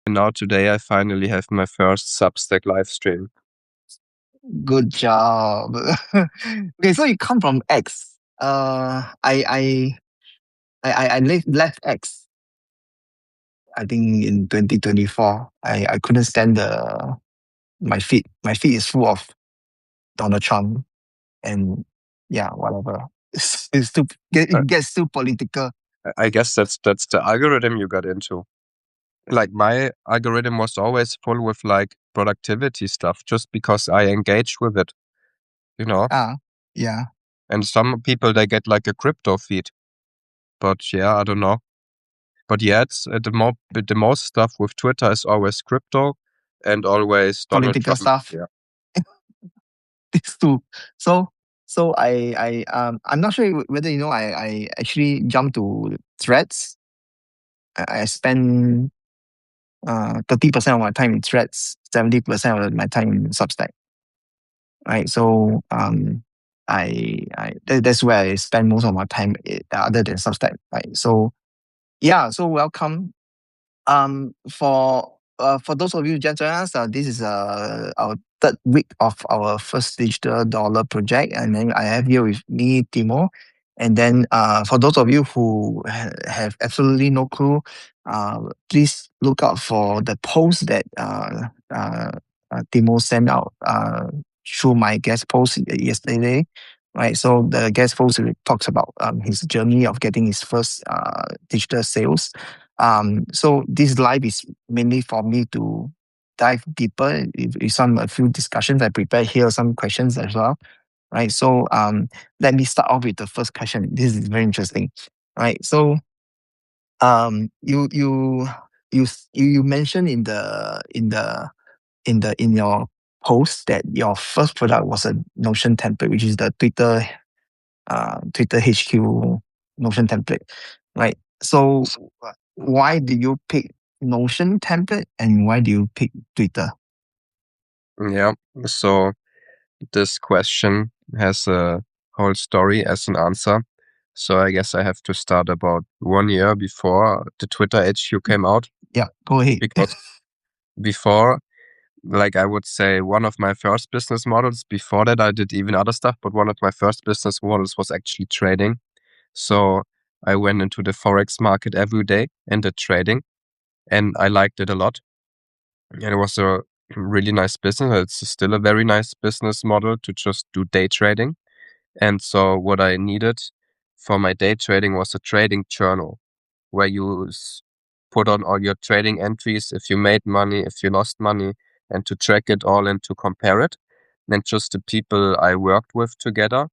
now today I finally have my first Substack live stream. Good job. Okay, so you come from X. I left X. I think in 2024. I couldn't stand my feed. My feed is full of Donald Trump and yeah, whatever. It's too Uh, it gets too political. I guess that's the algorithm you got into. Like my algorithm was always full with like productivity stuff just because I engaged with it, you know? Yeah. And some people they get like a crypto feed. But yeah, I don't know. But yeah, it's the most stuff with Twitter is always crypto and always Donald Political Trump. stuff. Yeah. These two. So I'm not sure whether you know I actually jumped to threads. I spend 30% of my time in threads, 70% of my time in Substack. Right. So that's where I spend most of my time other than Substack. Right. So yeah, so welcome. For those of you who just joined us, this is our third week of our first digital dollar project, and then I have here with me Timo. And then for those of you who have absolutely no clue, please look out for the post that Timo sent out through my guest post yesterday. Right, so the guest post talks about his journey of getting his first digital sales. So this live is mainly for me to dive deeper with a few discussions. I prepared here some questions as well, right? So let me start off with the first question. This is very interesting, right? So you you mentioned in your post that your first product was a Notion template, which is the Twitter HQ Notion template, right? So why do you pick Notion template and why do you pick Twitter? Yeah. So this question has a whole story as an answer. So I guess I have to start about 1 year before the Twitter HQ came out. Yeah, go ahead. Because before, like I would say, one of my first business models, before that I did even other stuff, but one of my first business models was actually trading. So I went into the Forex market every day and did trading, and I liked it a lot. And it was a really nice business. It's still a very nice business model to just do day trading. And so what I needed for my day trading was a trading journal where you put on all your trading entries, if you made money, if you lost money, and to track it all and to compare it. And just the people I worked with together,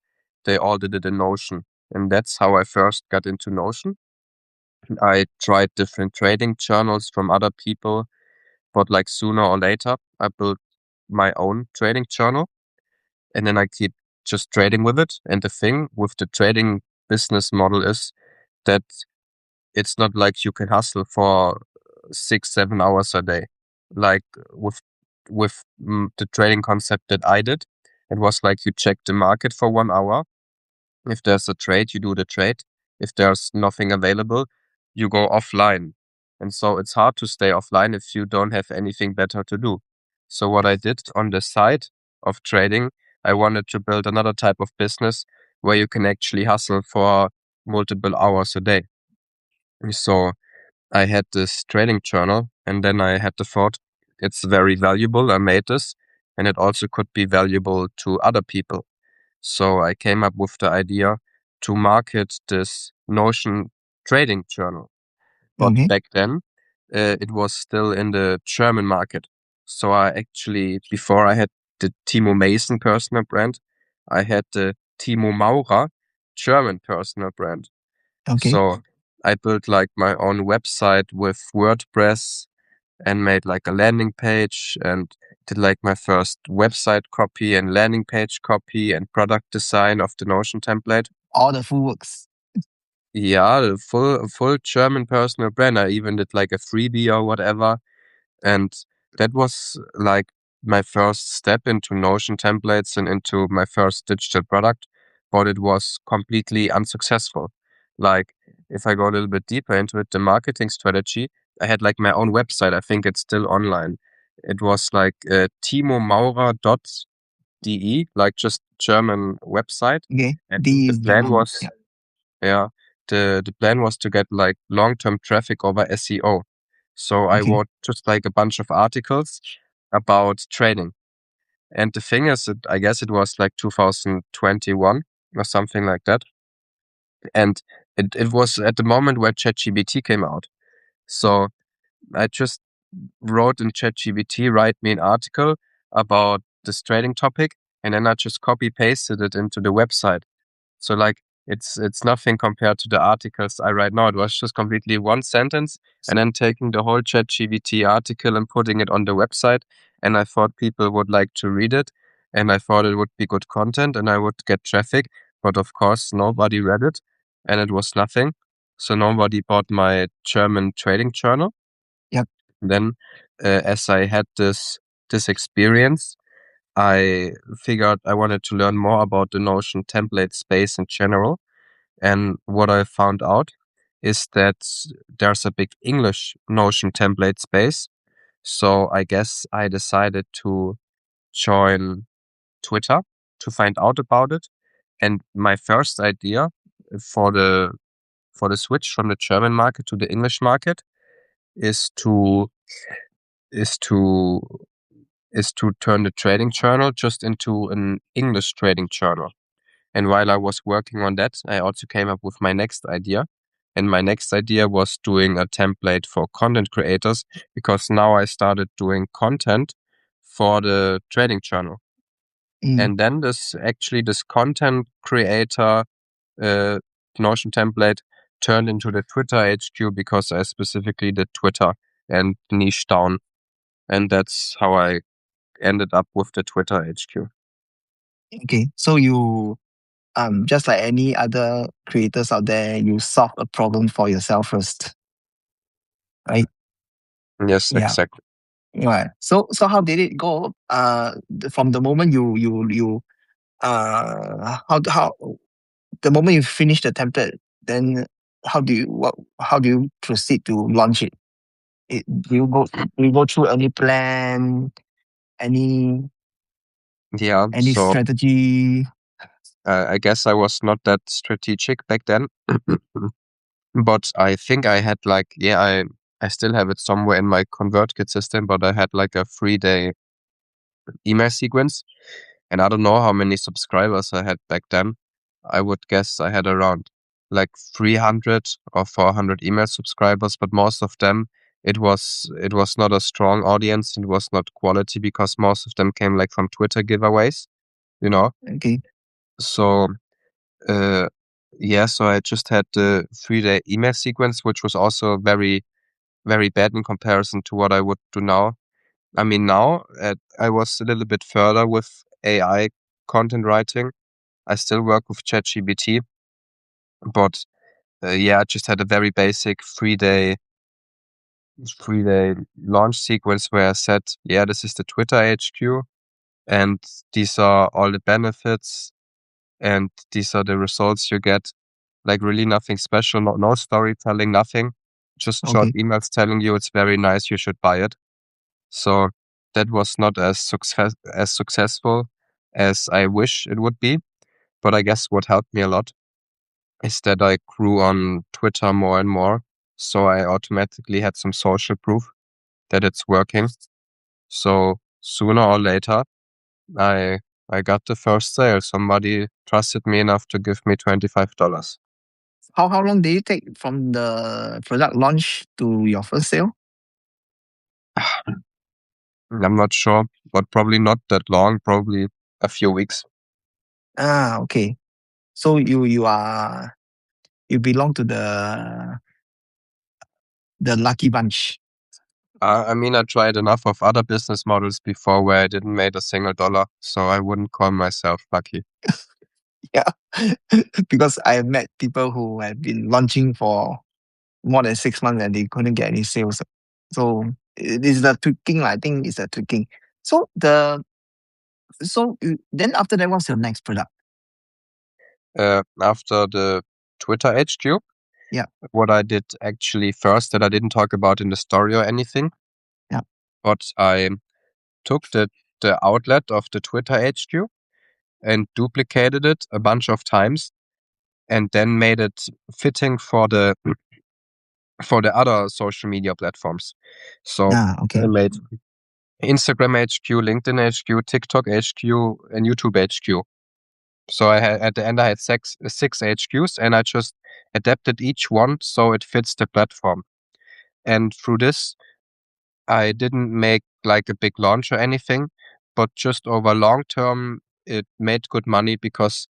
they all did it in Notion. And that's how I first got into Notion. I tried different trading journals from other people, but like sooner or later, I built my own trading journal and then I keep just trading with it. And the thing with the trading business model is that it's not like you can hustle for 6-7 hours a day. Like with the trading concept that I did, it was like you check the market for 1 hour. If there's a trade, you do the trade. If there's nothing available, you go offline. And so it's hard to stay offline if you don't have anything better to do. So what I did on the side of trading, I wanted to build another type of business where you can actually hustle for multiple hours a day. So I had this trading journal and then I had the thought, it's very valuable. I made this and it also could be valuable to other people. So I came up with the idea to market this Notion trading journal. But Okay. back then, it was still in the German market. So I actually, before I had the Timo Mason personal brand, I had the Timo Maurer German personal brand. Okay. So I built like my own website with WordPress and made like a landing page and did like my first website copy and landing page copy and product design of the Notion template. All the full works. Yeah, the full German personal brand. I even did like a freebie or whatever. And that was like my first step into Notion templates and into my first digital product, but it was completely unsuccessful Like, if I go a little bit deeper into it, the marketing strategy, I had like my own website. I think it's still online. It was like timomaurer.de, like just German website. Okay. And the plan DE. was, Yeah. yeah, the plan was to get like long-term traffic over SEO. So I Okay. wrote just like a bunch of articles about trading. And the thing is, I guess it was like 2021 or something like that. And it was at the moment where ChatGPT came out. So I just wrote in ChatGPT, write me an article about this trading topic, and then I just copy pasted it into the website. So like it's nothing compared to the articles I write now. It was just completely one sentence and then taking the whole ChatGPT article and putting it on the website. And I thought people would like to read it, and I thought it would be good content and I would get traffic. But of course, nobody read it, and it was nothing. So nobody bought my German trading journal. Yep. Then, as I had this experience, I figured I wanted to learn more about the Notion template space in general. And what I found out is that there's a big English Notion template space. So I guess I decided to join Twitter to find out about it. And my first idea for the for the switch from the German market to the English market is to is to is to turn the trading journal just into an English trading journal. And while I was working on that, I also came up with my next idea. And my next idea was doing a template for content creators, because now I started doing content for the trading journal. Mm. And then this content creator uh, Notion template turned into the Twitter HQ, because I specifically did Twitter and niche down. And that's how I ended up with the Twitter HQ. Okay. So you just like any other creators out there, you solve a problem for yourself first, right? Yes, Yeah. exactly. Right. So how did it go? From the moment you how the moment you finish the template, then how do you proceed to launch it? Do you go through any plan, any Yeah, any so strategy? I guess I was not that strategic back then, but I think I had like, yeah, I still have it somewhere in my ConvertKit system, but I had like a 3-day email sequence, and I don't know how many subscribers I had back then. I would guess I had around like 300 or 400 email subscribers, but most of them, it was not a strong audience. It was not quality, because most of them came like from Twitter giveaways, you know. Okay. So Uh, yeah, so I just had the 3-day email sequence, which was also very, very bad in comparison to what I would do now. I mean, now I was a little bit further with AI content writing. I still work with ChatGPT, but yeah, I just had a very basic 3-day launch sequence where I said, yeah, this is the Twitter HQ, and these are all the benefits, and these are the results you get. Like really nothing special, no storytelling, nothing. Just short Okay. emails telling you it's very nice, you should buy it. So that was not as successful as I wish it would be. But I guess what helped me a lot is that I grew on Twitter more and more. So I automatically had some social proof that it's working. So sooner or later, I I got the first sale. Somebody trusted me enough to give me $25. How long did it take from the product launch to your first sale? I'm not sure, but probably not that long, probably a few weeks. Ah, okay. So you belong to the lucky bunch. I mean, I tried enough of other business models before where I didn't make a single dollar, so I wouldn't call myself lucky. Yeah. Because I have met people who have been launching for more than 6 months and they couldn't get any sales. So it is the tweaking. I think it's the tweaking. So then after that, what's your next product? After the Twitter HQ. Yeah. What I did actually first that I didn't talk about in the story or anything, Yeah. but I took the outlet of the Twitter HQ and duplicated it a bunch of times and then made it fitting for the other social media platforms. So I Okay. made Instagram HQ, LinkedIn HQ, TikTok HQ, and YouTube HQ. So I had at the end I had six HQs, and I just adapted each one so it fits the platform. And through this, I didn't make like a big launch or anything, but just over long term, it made good money because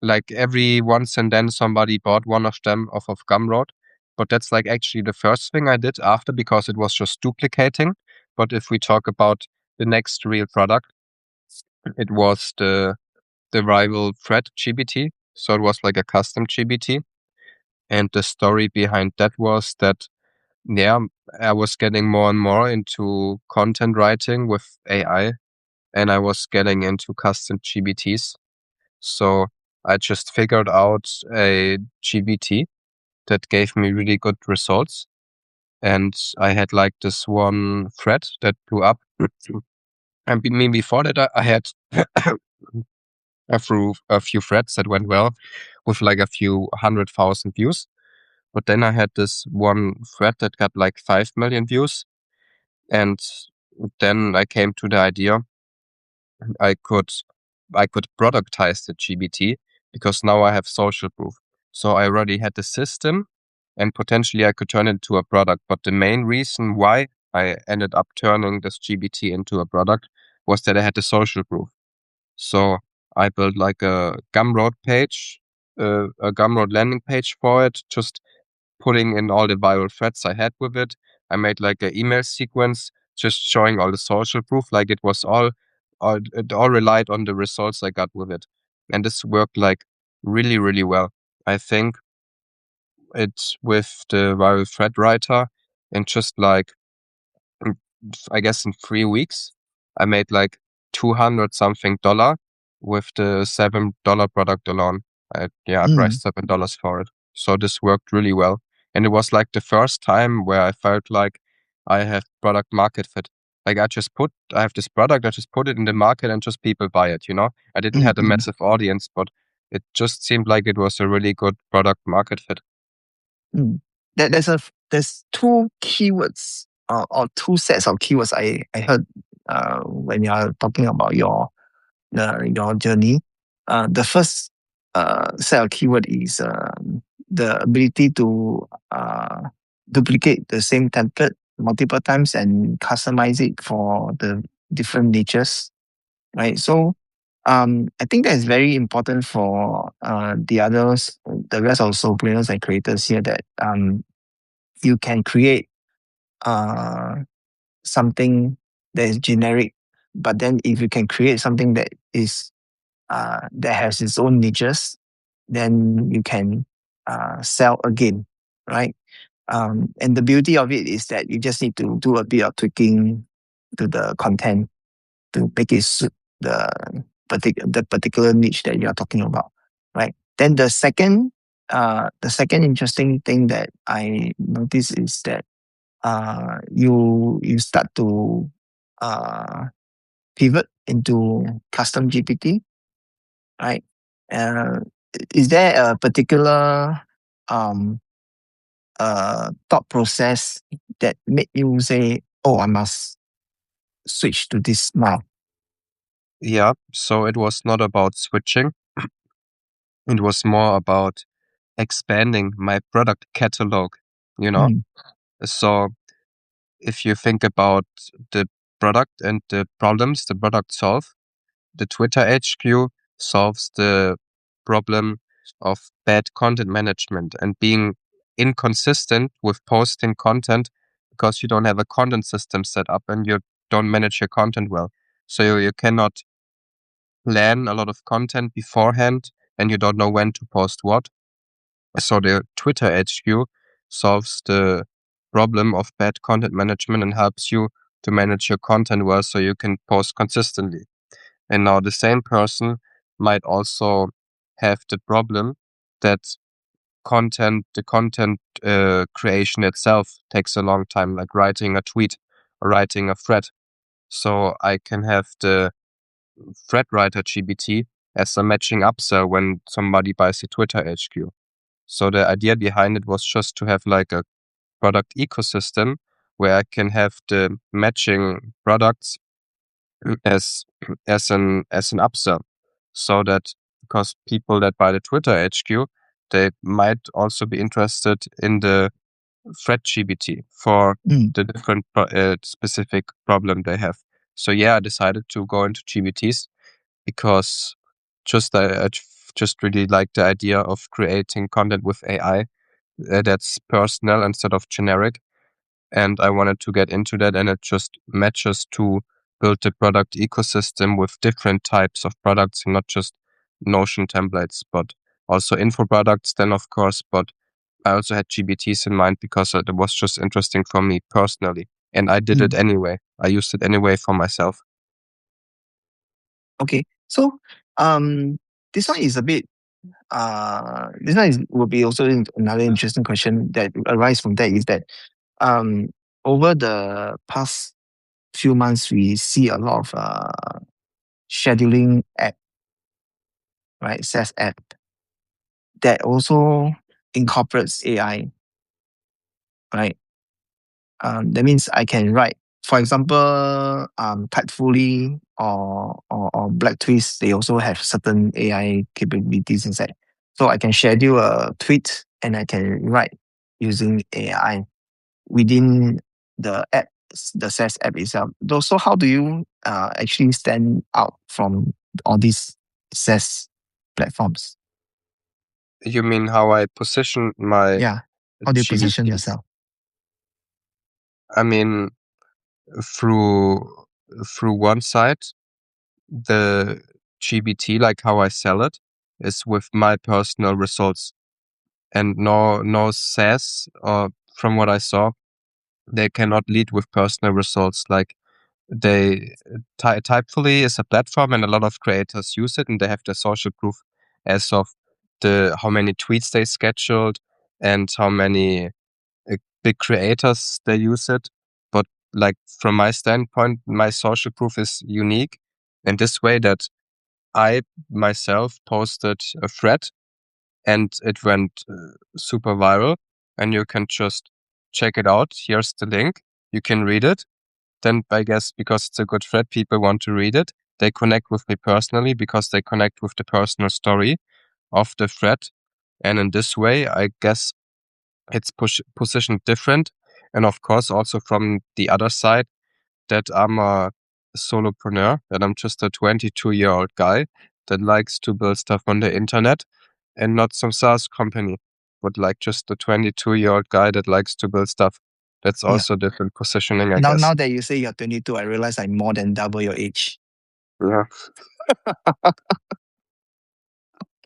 like every once and then somebody bought one of them off of Gumroad. But that's like actually the first thing I did after because it was just duplicating. But if we talk about the next real product, it was the rival thread GBT. So it was like a custom GBT. And the story behind that was that, yeah, I was getting more and more into content writing with AI and I was getting into custom GBTs. So I just figured out a GBT that gave me really good results. And I had like this one thread that blew up. And before that, I had a few threads that went well with like a few 100,000 views. But then I had this one thread that got like 5 million views. And then I came to the idea I could I could productize the GBT because now I have social proof. So I already had the system and potentially I could turn it into a product. But the main reason why I ended up turning this GBT into a product was that I had the social proof. So I built like a Gumroad page, a Gumroad landing page for it, just putting in all the viral threads I had with it. I made like an email sequence just showing all the social proof, like it all relied on the results I got with it. And this worked like really, really well. I think it's with the viral thread writer and just like mm, I guess in 3 weeks, I made like 200 something dollar with the $7 product alone. I Mm. priced $7 for it. So this worked really well. And it was like the first time where I felt like I have product market fit. Like I have this product, I just put it in the market and just people buy it, you know? I didn't Mm. have a Mm. massive audience, but it just seemed like it was a really good product market fit. Mm. There's two keywords or two sets of keywords I heard when you are talking about your journey. The first set of keyword is the ability to duplicate the same template multiple times and customize it for the different niches, right? So I think that is very important for the rest of solopreneurs and creators here that you can create uh, something that is generic, but then if you can create something that has its own niches, then you can sell again, right? And the beauty of it is that you just need to do a bit of tweaking to the content to make it suit the the particular niche that you are talking about, right? Then the second interesting thing that I notice is that you start to uh, pivot into custom GPT, right? Uh, is there a particular um, thought process that made you say, "Oh, I must switch to this now"? Yeah. So it was not about switching. It was more about expanding my product catalog, you know? Mm. So if you think about the product and the problems the product solve, the Twitter HQ solves the problem of bad content management and being inconsistent with posting content because you don't have a content system set up and you don't manage your content well. So you cannot plan a lot of content beforehand and you don't know when to post what. So the Twitter HQ solves the problem of bad content management and helps you to manage your content well so you can post consistently. And now the same person might also have the problem that the content creation itself takes a long time, like writing a tweet or writing a thread. So I can have the thread writer GBT as a matching upsell when somebody buys a Twitter HQ. So the idea behind it was just to have like a product ecosystem where I can have the matching products as as an upsell, so that because people that buy the Twitter HQ, they might also be interested in the thread GBT for Mm, the different specific problem they have. So yeah, I decided to go into GBTs because I just really like the idea of creating content with AI that's personal instead of generic. And I wanted to get into that, and it just matches to build the product ecosystem with different types of products, not just Notion templates, but also info products then, of course. But I also had GBTs in mind because it was just interesting for me personally. And I did it mm. anyway. I used it anyway for myself. Okay. So this one is a bit this one will be also another interesting question that arises from that is that um over the past few months we see a lot of scheduling app, right? SaaS app that also incorporates AI, right? That means I can write, for example, Typefully or Black Twist, they also have certain AI capabilities inside. So I can schedule a tweet and I can write using AI within the app, the SaaS app itself. So how do you actually stand out from all these SaaS platforms? You mean how I position my Yeah. How do you position GBT? yourself? I mean, through one side, the GBT, like how I sell it, is with my personal results, and no SaaS, or from what I saw, they cannot lead with personal results. Like they Typefully is a platform, and a lot of creators use it, and they have their social proof as of the how many tweets they scheduled and how many big creators they use it. But like from my standpoint, my social proof is unique in this way that I myself posted a thread and it went super viral, and you can just check it out. Here's the link. You can read it. Then I guess because it's a good thread, people want to read it. They connect with me personally because they connect with the personal story of the thread. And in this way, I guess it's positioned different. And of course, also from the other side, that I'm a solopreneur, that I'm just a 22-year-old guy that likes to build stuff on the internet and not some SaaS company, but like just a 22-year-old guy that likes to build stuff. That's Yeah. also different positioning, I Now guess. that you say you're 22, I realize I'm more than double your age. Yeah.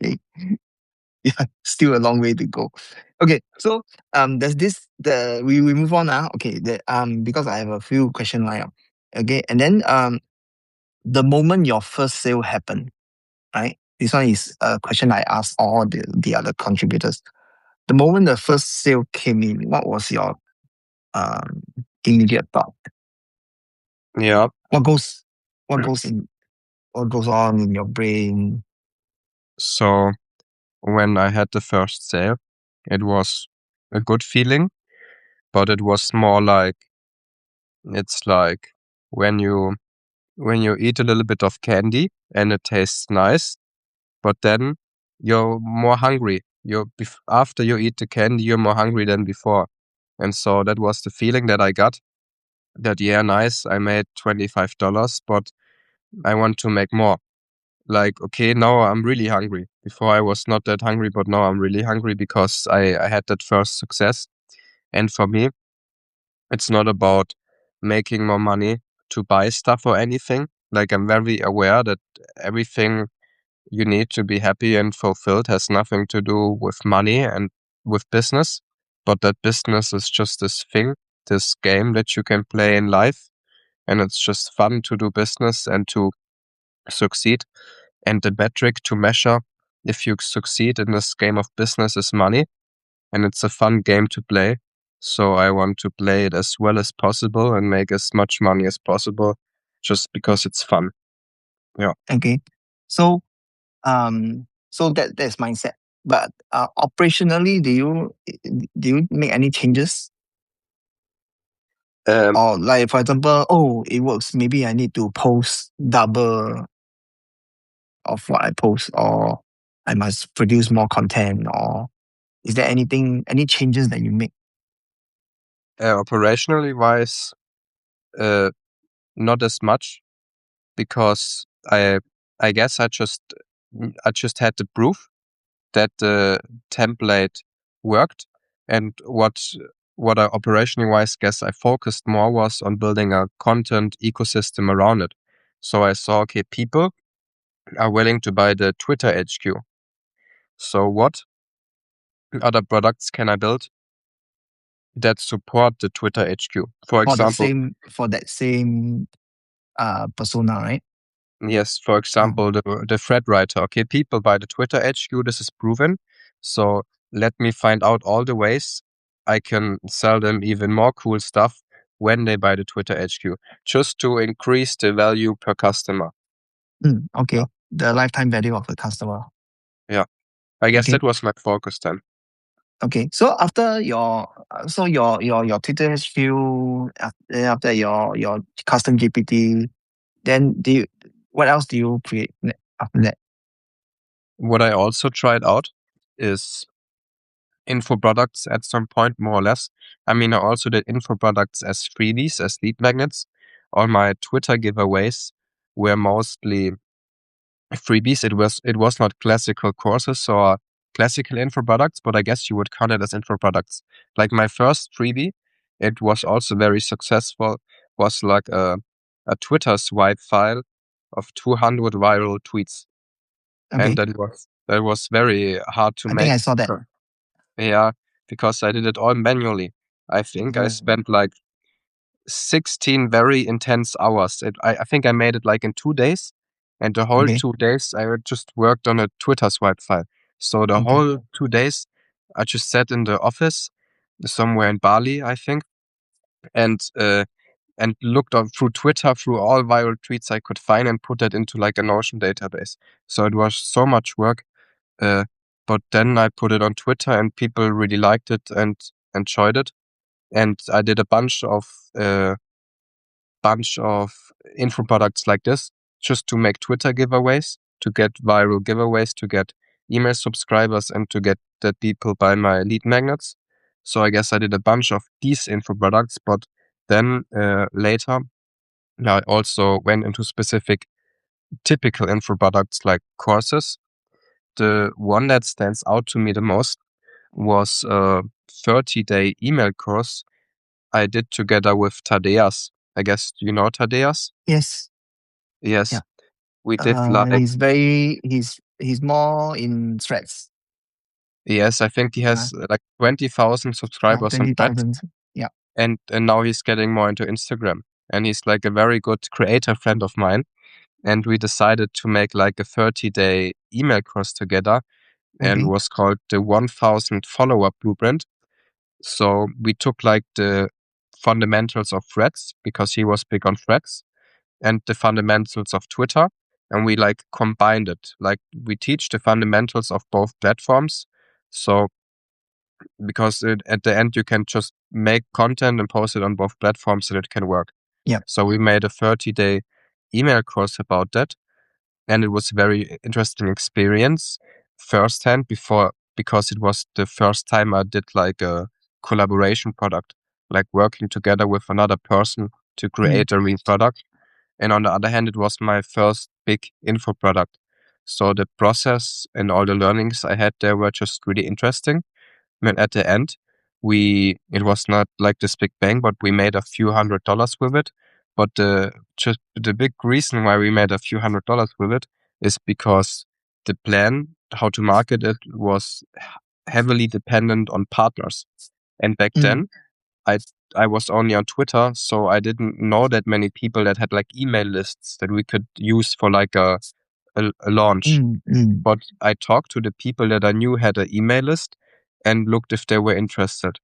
Okay. Yeah, still a long way to go. Okay, so there's this we move on now. Okay, because I have a few question lined up. Okay, and then the moment your first sale happened, right? This one is a question I asked all the other contributors. The moment the first sale came in, what was your um immediate thought? Yeah. What goes what goes in what goes on in your brain? So when I had the first sale, it was a good feeling, but it was more like it's like when you eat a little bit of candy and it tastes nice, but then you're more hungry. After you eat the candy, you're more hungry than before. And so that was the feeling that I got, that yeah, nice, I made $25, but I want to make more. Like, okay, now I'm really hungry. Before I was not that hungry, but now I'm really hungry because I had that first success. And for me, it's not about making more money to buy stuff or anything. Like, I'm very aware that everything you need to be happy and fulfilled has nothing to do with money and with business, but that business is just this thing, this game that you can play in life. And it's just fun to do business and to succeed. And the metric to measure if you succeed in this game of business is money. and it's a fun game to play. So I want to play it as well as possible and make as much money as possible just because it's fun. Yeah. Okay. So that's mindset. But operationally, do you make any changes? Um, Or like for example, oh, it works. Maybe I need to post double of what I post, or I must produce more content, or is there any changes that you make? Operationally wise, uh, not as much because I guess I just had the proof that the template worked, and what I operationally wise guess I focused more was on building a content ecosystem around it. So I saw, okay, people are willing to buy the Twitter HQ. So what other products can I build that support the Twitter HQ? For example, For that same persona, right? yes, for Oh, example, the thread writer. Okay, people buy the Twitter HQ. This is proven. So let me find out all the ways I can sell them even more cool stuff when they buy the Twitter HQ, just to increase the value per customer. Yeah, okay. The lifetime value of the customer. yeah. I guess Okay. that was my focus then. Okay. So after your Twitter HQ, after your custom GPT, then what else do you create after that? What I also tried out is info products at some point, more or less. I mean, I also did info products as freebies, as lead magnets. All my Twitter giveaways were mostly freebies. It was not classical courses or classical info products, but I guess you would count it as info products. Like my first freebie, it was also very successful. Was like a Twitter swipe file of 200 viral tweets, and Okay. that was very hard to I think make. I saw that. Yeah, because I did it all manually. I think I Oh, spent like 16 very intense hours. I think I made it like in 2 days, and the whole okay. 2 days I just worked on a Twitter swipe file. So the Okay. whole 2 days I just sat in the office somewhere in Bali, I think, and looked on through Twitter through all viral tweets I could find and put that into like a Notion database. So it was so much work. Uh, but then I put it on Twitter and people really liked it and enjoyed it. And I did a bunch of info products like this just to make Twitter giveaways, to get viral giveaways, to get email subscribers, and to get that people buy my lead magnets. So I guess I did a bunch of these info products, but then later I also went into specific typical info products like courses. The one that stands out to me the most was a 30-day email course I did together with Tadeas. I guess you know Tadeas? Yes. Yes. Yeah. We did like, He's more in threads. yes, I think he Uh, has like 20,000 yeah, subscribers on Threads, 20,000. Yeah. and now he's getting more into Instagram. And he's like a very good creator friend of mine. And we decided to make like a 30-day email course together and Okay. was called the 1000 follower blueprint. So we took like the fundamentals of Threads because he was big on Threads and the fundamentals of Twitter. And we like combined it. Like we teach the fundamentals of both platforms. So because at the end you can just make content and post it on both platforms and it can work. Yeah. So we made a 30-day email course about that. And it was a very interesting experience firsthand because it was the first time I did like a collaboration product, like working together with another person to Mm, create a real product. And on the other hand, it was my first big info product. So the process and all the learnings I had there were just really interesting. And at the end, it was not like this big bang, but we made a few $100s with it. But the big reason why we made a few $100s with it is because the plan, how to market it, was heavily dependent on partners. And back mm, then, I I was only on Twitter, so I didn't know that many people that had like email lists that we could use for like a launch. mm, mm. But I talked to the people that I knew had an email list, and looked if they were interested.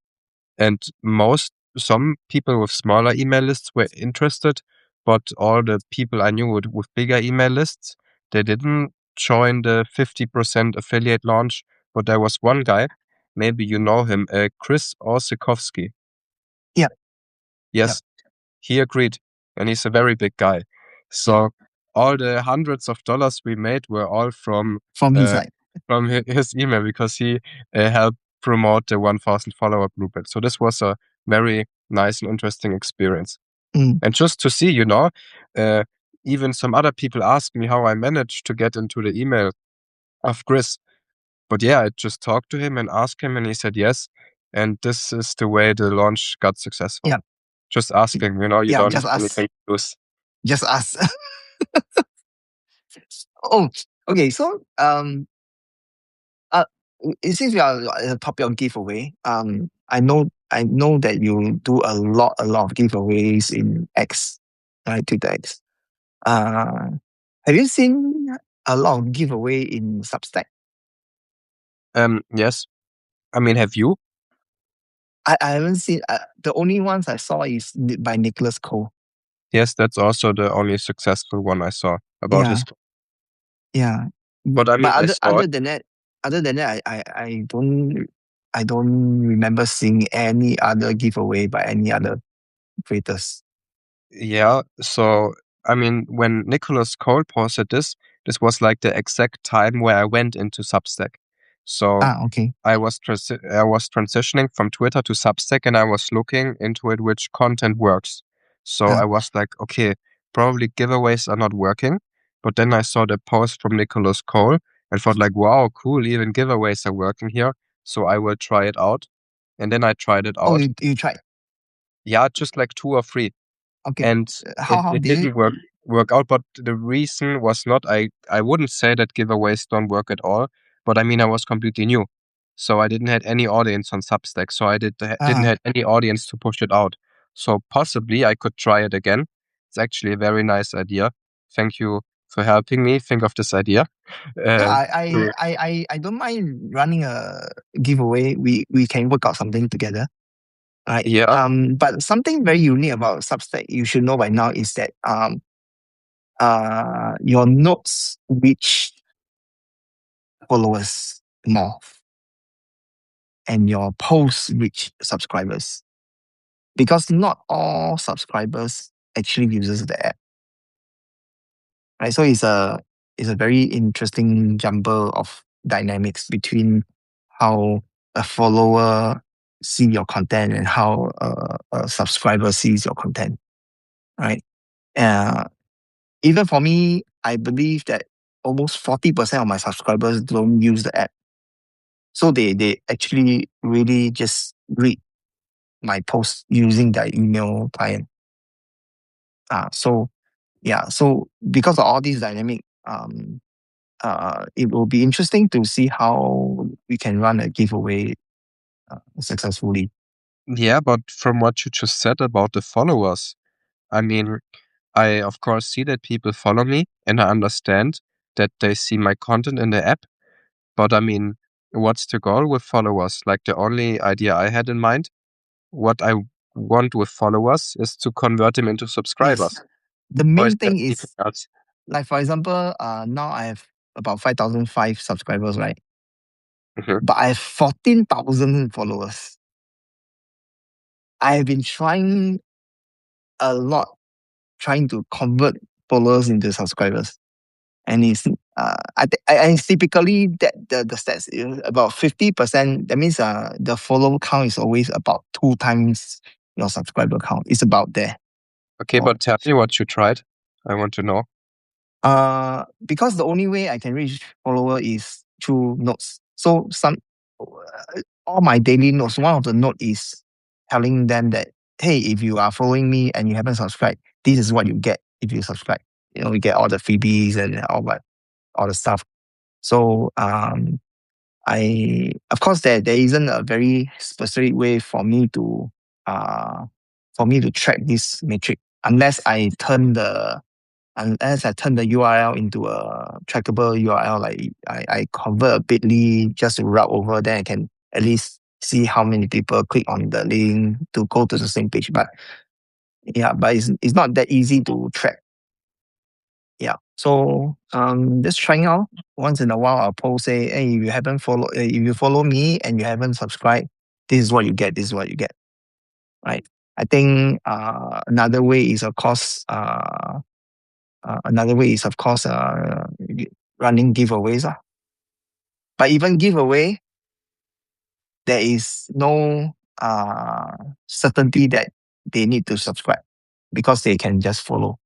And some people with smaller email lists were interested, but all the people I knew with bigger email lists, they didn't join the 50% affiliate launch. But there was one guy, maybe you know him, Chris Osikowski. Yeah, yeah, Yes, he agreed, and he's a very big guy. yeah. So all the hundreds of dollars we made were all From his uh, side. his email because he helped promote the 1,000 follower blueprint. So this was a very nice and interesting experience. Mm, And just to see, uh, even some other people asked me how I managed to get into the email of Chris. But yeah, I just talked to him and asked him, and he said yes. And this is the way the launch got successful. yeah, Just asking, you yeah. don't Just have us. anything to lose. Just us. Oh, okay. So uh, since we are at the topic of giveaway, I know that you do a lot of giveaways in X, right? Twitter X. Uh, have you seen a lot of giveaway in Substack? Yes. I mean, have you? I haven't seen. The only ones I saw is by Nicholas Cole. Yes, that's also the only successful one I saw about his. Yeah, yeah. But I But mean, I saw it. other than that, I don't remember seeing any other giveaway by any other creators. Yeah. So, I mean, when Nicholas Cole posted this was like the exact time where I went into Substack. So Ah, okay. I was transitioning from Twitter to Substack, and I was looking into it which content works. So Ah, I was like, okay, probably giveaways are not working. But then I saw the post from Nicholas Cole and thought like, wow, cool, even giveaways are working here. So I will try it out. And then I tried it oh, out. you tried. Yeah, just like 2 or 3, Okay. and How it did it? didn't work out. But the reason was not, I wouldn't say that giveaways don't work at all, but I mean, I was completely new, so I didn't have any audience on Substack, so I didn't Ah, have any audience to push it out. So possibly I could try it again. It's actually a very nice idea. Thank you for helping me think of this idea. yeah, uh, to- I don't mind running a giveaway. We can work out something together, right? yeah. But something very unique about Substack you should know by now is that your notes reach followers more and your posts reach subscribers because not all subscribers actually uses the app, right? So it's a very interesting jumble of dynamics between how a follower see your content and how a subscriber sees your content, right? Uh, Even for me, I believe that almost 40% of my subscribers don't use the app. So they actually really just read my post using their email client. So yeah, so because of all these dynamic, it will be interesting to see how we can run a giveaway successfully. Yeah, but from what you just said about the followers, I mean, I of course see that people follow me, and I understand that they see my content in the app. But I mean, what's the goal with followers? Like, the only idea I had in mind, what I want with followers is to convert them into Yes, subscribers. the Or is main there thing anything is else? like for example, now I have about 5,005 subscribers, right? Mhm. But I have 14,000 followers. I have been trying a lot, trying to convert followers into subscribers. And it's typically that the stats is about 50%. That means the follower count is always about 2 times your subscriber count. It's about there. Okay, So, but tell me what you tried. I want to know. because the only way I can reach follower is through notes. So all my daily notes, one of the note is telling them that, hey, if you are following me and you haven't subscribed, this is what you get if you subscribe. You know, you get all the freebies and all the stuff. So I of course there isn't a very specific way uh for me to track this metric unless I turn the URL into a trackable URL, like I convert a bit.ly just to route over, then I can at least see how many people click on the link to go to the same page. But yeah, but it's not that easy to track. Yeah. So just trying out once in a while. I'll post say, hey, if you haven't follow, if you follow me and you haven't subscribed, this is what you get. This is what you get. Right. I think another way is of course running giveaways. But even giveaway, there is no certainty that they need to subscribe because they can just follow.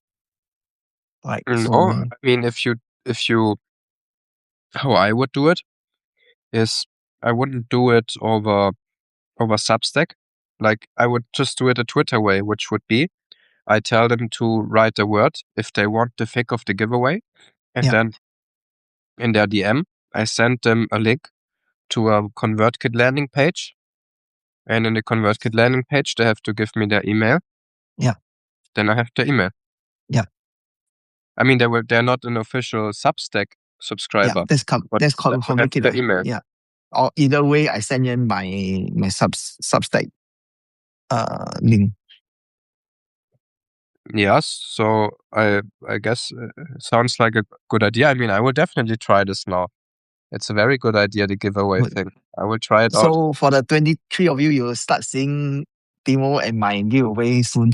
Right. No, So I mean, if you, how I would do it is I wouldn't do it over Substack. Like I would just do it a Twitter way, which would be I tell them to write a word if they want the pick of the giveaway, and yeah, then in their DM I send them a link to a ConvertKit landing page, and in the ConvertKit landing page they have to give me their email. yeah, Then I have their email. yeah, I mean they're not an official Substack yeah. subscriber, but That's I called would have ConvertKit, their right? email. Yeah. Or either way, I send in my Substack link. Yes, so I guess sounds like a good idea. I mean, I will definitely try this now. It's a very good idea, the giveaway Good. thing. I will try it out. So for the 23 of you, you'll start seeing Timo and my giveaway soon.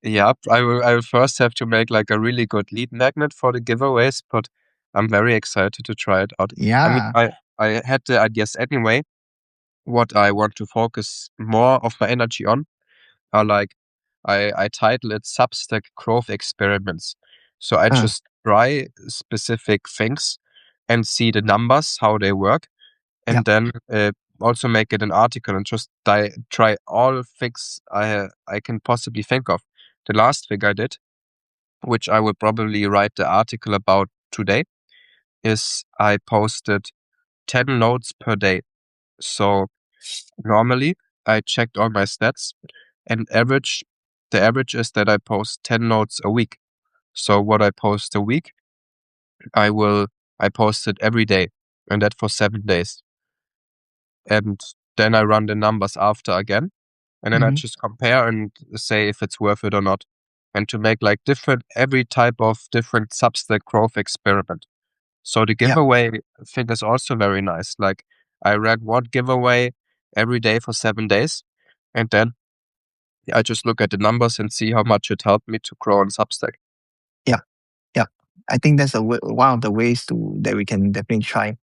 Yeah, I will first have to make like a really good lead magnet for the giveaways, but I'm very excited to try it out. I mean, Yeah. I had the ideas anyway. What I want to focus more of my energy on are like I title it Substack growth experiments. So I Uh, just try specific things and see the numbers, how they work, yeah. and then also make it an article and just try all things I can possibly think of. The last thing I did, which I will probably write the article about today, is I posted 10 notes per day. So normally I checked all my stats and the average is that I post 10 notes a week. So what I post a week, I post it every day, and that for 7 days. And then I run the numbers after again, and then I Hmm. just compare and say if it's worth it or not. And to make like every type of different Substack growth experiment. So the Yeah. giveaway thing is also very nice. Like I ran one giveaway every day for 7 days, and then I just look at the numbers and see how much it helped me to grow on Substack. Yeah. Yeah. I think that's one of the ways that we can definitely try.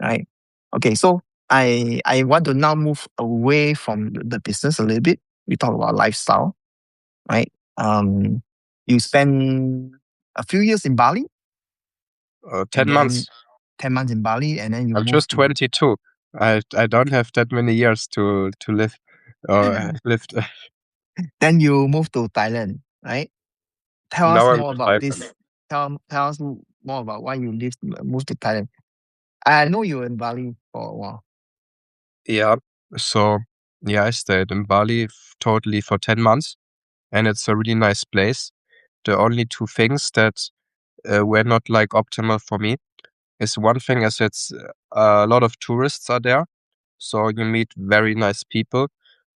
Right. Okay. So I want to now move away from the business a little bit. We talk about lifestyle, right? You spend a few years in Bali, 10 and then months. 10 months in Bali, and then you I'm move just to 22. I don't have that many years to live or lived. then you move to Thailand, right? Tell us Now I'm more in about Thailand. this. Tell us more about why you moved to Thailand. I know you were in Bali for a while. Yeah. So yeah, I stayed in Bali totally for 10 months, and it's a really nice place. The only two things that were not like optimal for me is one thing is it's a lot of tourists are there, so you meet very nice people,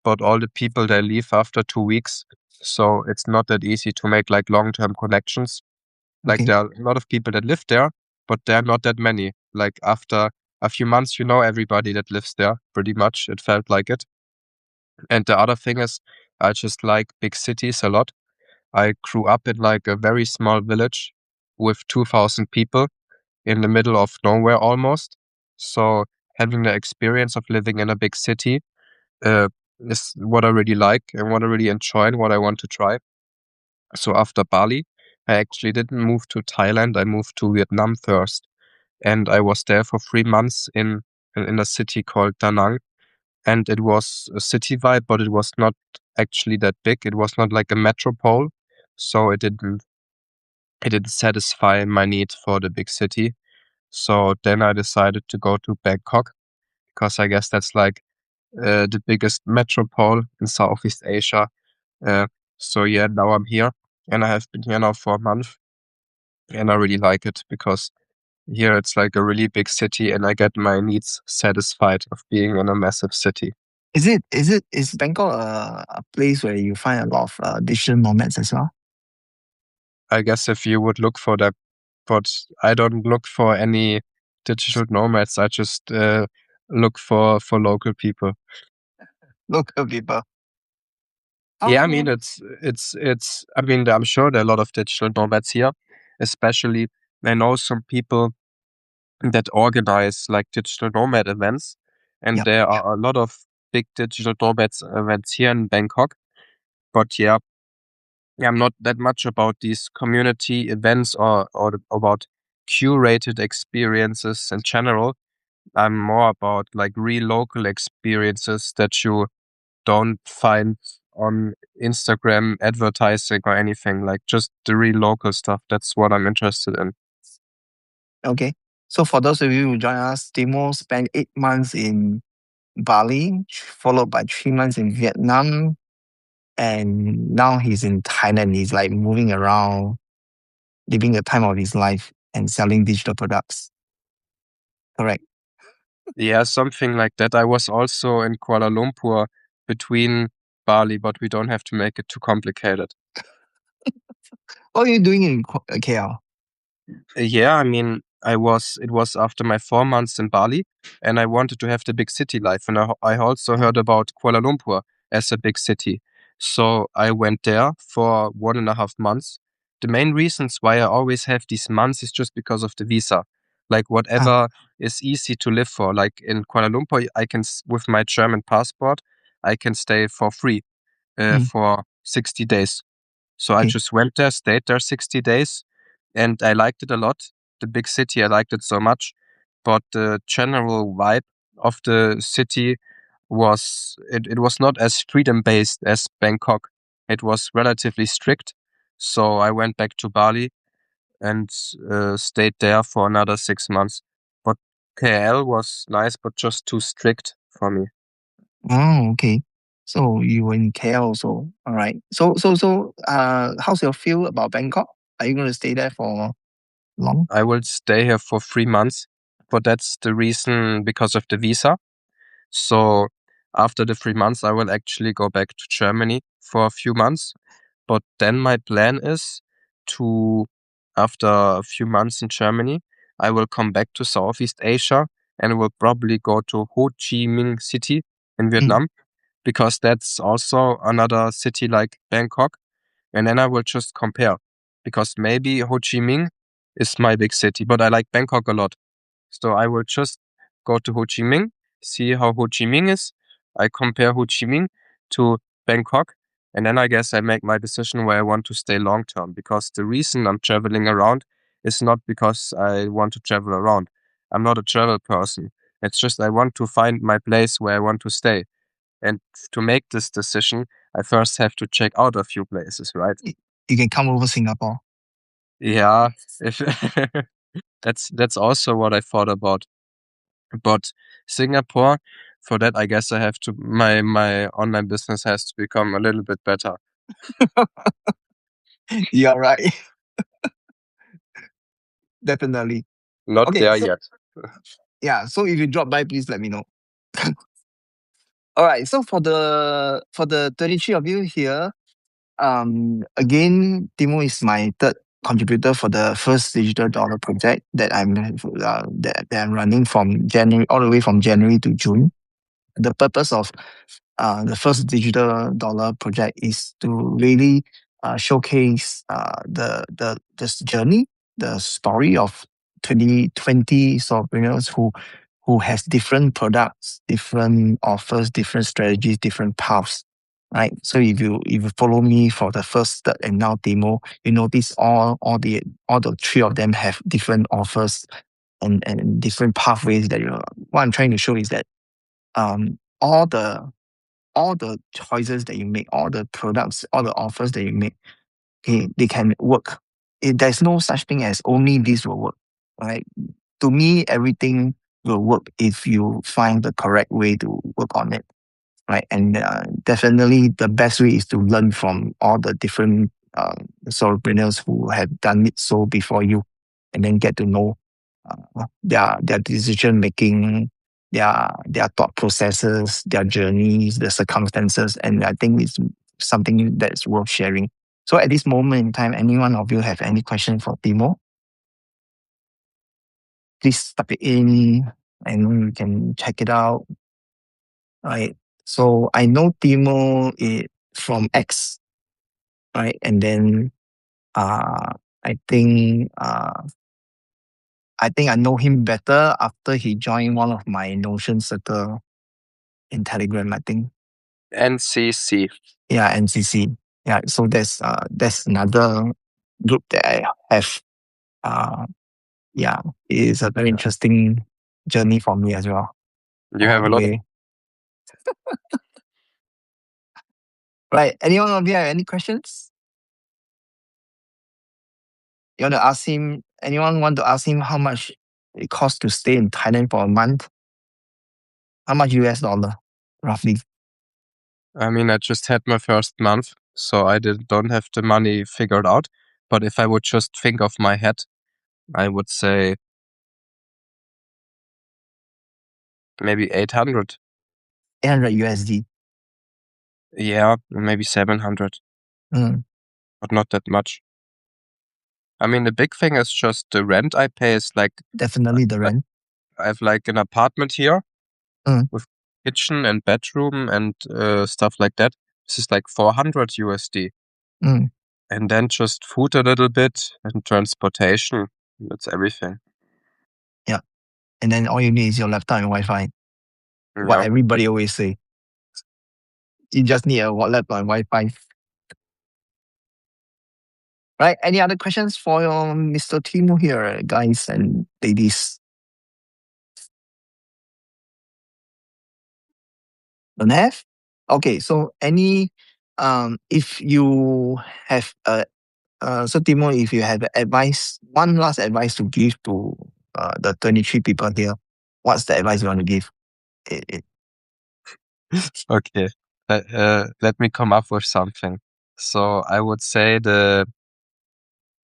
but all the people they leave after 2 weeks, so it's not that easy to make like long-term connections. Like Okay. there are a lot of people that live there, but there are not that many. Like after a few months, you know everybody that lives there pretty much. It felt like it. And the other thing is, I just like big cities a lot. I grew up in like a very small village with 2,000 people in the middle of nowhere almost. So having the experience of living in a big city uh, is what I really like and what I really enjoy and what I want to try. So after Bali, I actually didn't move to Thailand. I moved to Vietnam first, and I was there for 3 months in a city called Da Nang. And it was a city vibe, but it was not actually that big. It was not like a metropole, so it didn't satisfy my need for the big city. So then I decided to go to Bangkok because I guess that's like the biggest metropole in Southeast Asia. Uh, so yeah, now I'm here and I have been here now for a month and I really like it because Here it's like a really big city and I get my needs satisfied of being in a massive city. Is Bangkok a place where you find a lot of digital nomads as well? I guess if you would look for that, but I don't look for any digital nomads. I just look for local people. Local people. Yeah, I mean Oh, it's. I mean, I'm sure there are a lot of digital nomads here, especially I know some people that organize like digital nomad events, and yep. there are a lot of big digital nomads events here in Bangkok. But yeah, I'm not that much about these community events or about curated experiences in general. I'm more about like real local experiences that you don't find on Instagram advertising or anything, like just the real local stuff. That's what I'm interested in. Okay. So for those of you who join us, Timo spent 8 months in Bali, followed by 3 months in Vietnam, and now he's in Thailand. He's like moving around, living the time of his life and selling digital products. Correct. Yeah, something like that. I was also in Kuala Lumpur between Bali, but we don't have to make it too complicated. What are you doing in KL? Yeah, I mean, it was after my 4 months in Bali and I wanted to have the big city life. And I also Oh, heard about Kuala Lumpur as a big city. So I went there for 1.5 months. The main reasons why I always have these months is just because of the visa. Like ah, whatever is easy to live for. Like in Kuala Lumpur, with my German passport, I can stay for free mm, for 60 days. So I okay. just went there, stayed there 60 days, and I liked it a lot. The big city, I liked it so much. But the general vibe of the city it was not as freedom based as Bangkok. It was relatively strict. So I went back to Bali and stayed there for another 6 months. But KL was nice, but just too strict for me. Oh, okay. So you were in KL also. All right. How's your feel about Bangkok? Are you going to stay there for long? I will stay here for 3 months, but that's the reason because of the visa. So after the 3 months, I will actually go back to Germany for a few months. But then my plan is to, after a few months in Germany, I will come back to Southeast Asia and will probably go to Ho Chi Minh City in Mm, Vietnam because that's also another city like Bangkok. And then I will just compare because maybe Ho Chi Minh is my big city, but I like Bangkok a lot. So I will just go to Ho Chi Minh, see how Ho Chi Minh is. I compare Ho Chi Minh to Bangkok, and then I guess I make my decision where I want to stay long term. Because the reason I'm traveling around is not because I want to travel around. I'm not a travel person. It's just I want to find my place where I want to stay. And to make this decision, I first have to check out a few places, right? y- you can come over Singapore. Yeah, if that's also what I thought about. But Singapore, for that, I guess I have to my online business has to become a little bit better. You're right. Definitely. Not Okay. there So, yet. yeah. So if you drop by, please let me know. All right. So for the 33 of you here, again, Timo is my third contributor for the first digital dollar project that I'm running from January all the way from January to June. The purpose of the first digital dollar project is to really showcase this journey, the story of 2020 entrepreneurs who has different products, different offers, different strategies, different paths. Right. So if you follow me for the first third and now demo, you notice all the three of them have different offers and different pathways that you. What I'm trying to show is that um all the all the choices that you make, all the products, all the offers that you make, okay, they can work. There's no such thing as only this will work, right? To me, everything will work if you find the correct way to work on it, right? And definitely the best way is to learn from all the different solopreneurs who have done it so before you and then get to know. their decision making, their thought processes, their journeys, the circumstances, and I think it's something that's worth sharing. So at this moment in time, any one of you have any question for Timo? Please type it in, and you can check it out. Right. So I know Timo is from X, right? And then uh, I think I know him better after he joined one of my Notion circle in Telegram. I think, NCC. yeah, NCC. Yeah. So that's another group that I have. Uh, yeah, it is a very interesting journey for me as well. You have a lot of. Okay. Right. Anyone of you have any questions? You want to ask him? Anyone want to ask him how much it costs to stay in Thailand for a month? How much US dollar, roughly? I mean, I just had my first month, so I don't have the money figured out. But if I would just think of my head, I would say maybe 800. 800 USD. Yeah, maybe 700, Mm, but not that much. I mean, the big thing is just the rent I pay is like, definitely the I rent. I have like an apartment here Mm, with kitchen and bedroom and stuff like that. This is like 400 USD. mm, And then just food a little bit and transportation. That's everything. yeah. And then all you need is your laptop and Wi-Fi. What Yeah. everybody always say. You just need a laptop and Wi-Fi. Right? Any other questions for Mr. Timo here, guys and ladies? Don't have? Okay, so if you have so Timo, if you have advice, one last advice to give to the 23 people here, what's the advice you want to give? It, Okay. Let me come up with something. So I would say the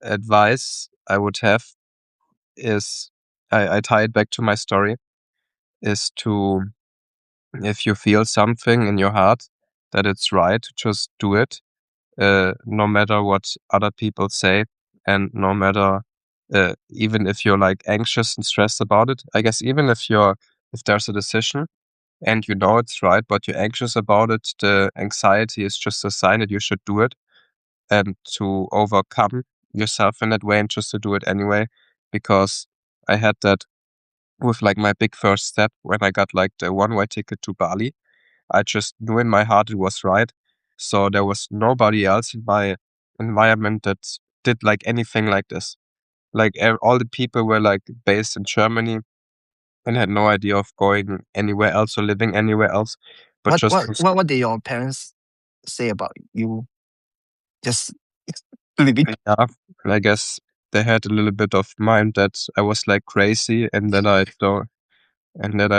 advice I would have is I tie it back to my story is to, if you feel something in your heart that it's right, just do it. No matter what other people say, and no matter even if you're like anxious and stressed about it. I guess even if there's a decision and you know it's right, but you're anxious about it, the anxiety is just a sign that you should do it, and to overcome yourself in that way and just to do it anyway. Because I had that with like my big first step when I got like the one-way ticket to Bali. I just knew in my heart it was right. So there was nobody else in my environment that did like anything like this. Like all the people were like based in Germany and had no idea of going anywhere else or living anywhere else, but what just what what what did your parents say about you? Just living. yeah. And I guess they had a little bit of mind that I was like crazy and that I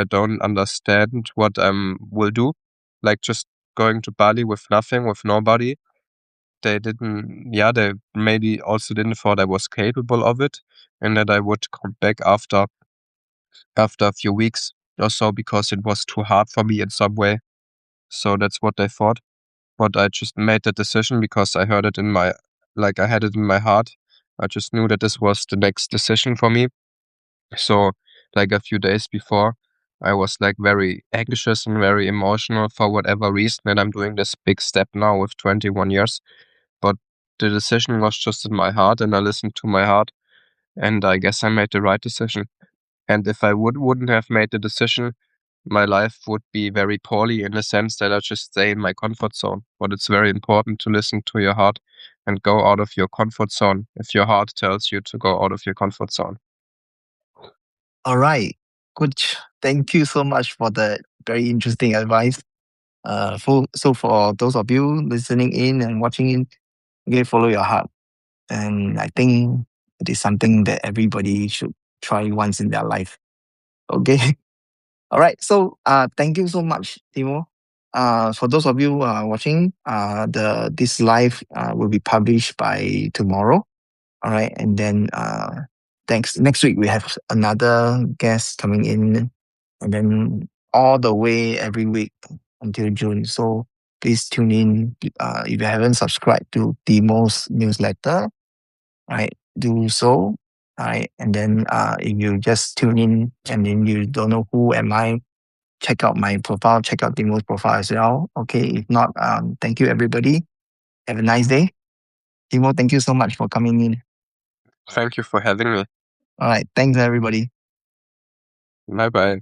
don't understand what I will do. Like just going to Bali with nothing, with nobody. They didn't, yeah, they maybe also didn't thought I was capable of it, and that I would come back after a few weeks or so because it was too hard for me in some way. So that's what they thought. But I just made the decision because I heard it in my, like I had it in my heart. I just knew that this was the next decision for me. So like a few days before, I was like very anxious and very emotional for whatever reason. And I'm doing this big step now with 21 years. But the decision was just in my heart and I listened to my heart. And I guess I made the right decision. And if I wouldn't have made the decision, my life would be very poorly in the sense that I just stay in my comfort zone. But it's very important to listen to your heart and go out of your comfort zone if your heart tells you to go out of your comfort zone. All right. Good. Thank you so much for the very interesting advice. For those of you listening in and watching in, okay, follow your heart. And I think it is something that everybody should try once in their life. Okay. All right. So thank you so much, Timo. For those of you watching, this live will be published by tomorrow. All right. And then thanks. Next week we have another guest coming in, and then all the way every week until June. So please tune in. If you haven't subscribed to Timo's newsletter, right, do so. Right, and then if you just tune in and then you don't know who am I, check out my profile, check out Timo's profile as well. Okay, if not, thank you everybody. Have a nice day. Timo, thank you so much for coming in. Thank you for having me. All right, thanks everybody. Bye bye.